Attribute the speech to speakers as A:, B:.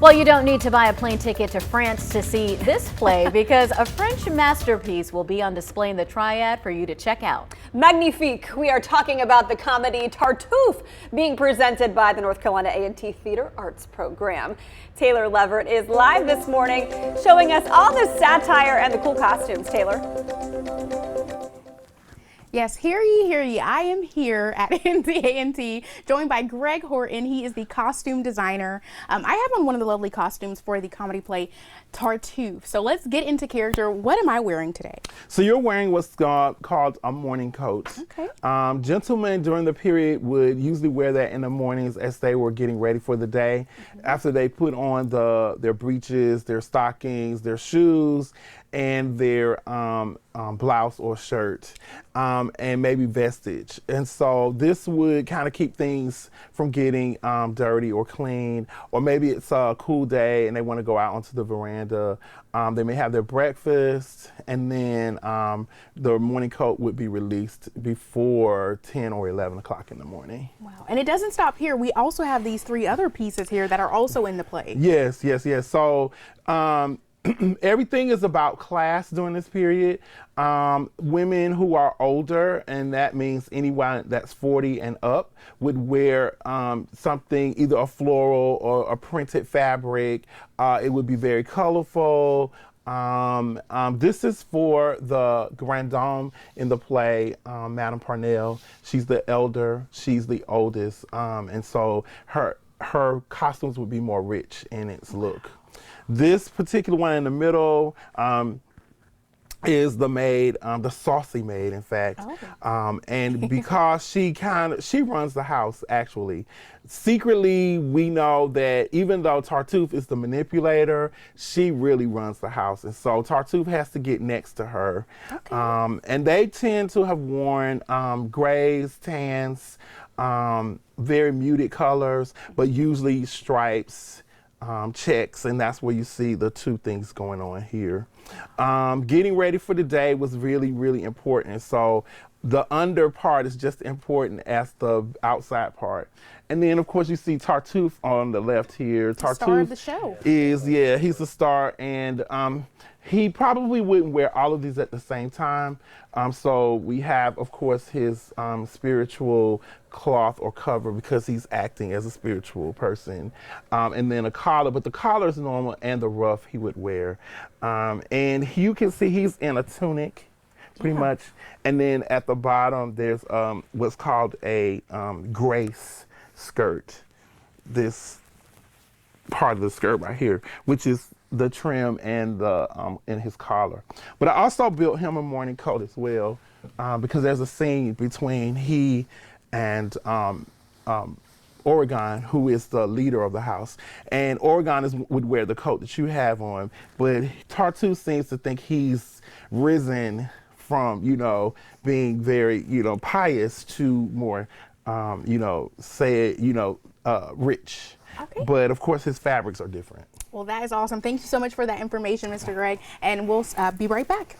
A: Well, you don't need to buy a plane ticket to France to see this play because a French masterpiece will be on display in the Triad for you to check out.
B: Magnifique. We are talking about the comedy Tartuffe being presented by the North Carolina A&T Theatre Arts program. Taylor Leverett is live this morning showing us all the satire and the cool costumes. Taylor.
C: Yes, hear ye. I am here at A&T, joined by Greg Horton. He is the costume designer. I have on one of the lovely costumes for the comedy play Tartuffe. So let's get into character. What am I wearing today?
D: So you're wearing what's called a morning coat.
C: Okay.
D: Gentlemen during the period would usually wear that in the mornings as they were getting ready for the day. After they put on their breeches, their stockings, their shoes, and their blouse or shirt, and maybe vestige. And so this would kind of keep things from getting dirty or clean, or maybe it's a cool day and they want to go out onto the veranda. They may have their breakfast, and then the morning coat would be released before 10 or 11 o'clock in the morning.
C: Wow. And it doesn't stop here. We also have these three other pieces here that are also in the play.
D: Yes. So everything is about class during this period. Women who are older, and that means anyone that's 40 and up, would wear something, either a floral or a printed fabric. It would be very colorful. This is for the grand dame in the play, Madame Parnell. She's the elder, she's the oldest, and so her costumes would be more rich in its look. This particular one in the middle is the maid, the saucy maid, in fact. Oh. And because she runs the house, actually. Secretly, we know that even though Tartuffe is the manipulator, she really runs the house. And so Tartuffe has to get next to her. Okay. And they tend to have worn grays, tans, very muted colors, but usually stripes, checks, and that's where you see the two things going on here. Getting ready for the day was really, really important. So the under part is just important as the outside part. And then, of course, you see Tartuffe on the left here.
C: Tartuffe, star of the show.
D: He's the star, and he probably wouldn't wear all of these at the same time. So we have, of course, his spiritual cloth or cover because he's acting as a spiritual person. And then a collar, but the collar is normal, and the ruff he would wear. And you can see he's in a tunic, pretty much. And then at the bottom, there's what's called a grace skirt. This part of the skirt right here, which is the trim and the in his collar. But I also built him a morning coat as well, because there's a scene between he and Oregon, who is the leader of the house. And Oregon would wear the coat that you have on, but Tartuffe seems to think he's risen from, being very, pious to more, rich. Okay. But of course his fabrics are different.
C: Well, that is awesome. Thank you so much for that information, Mr. Greg, and we'll be right back.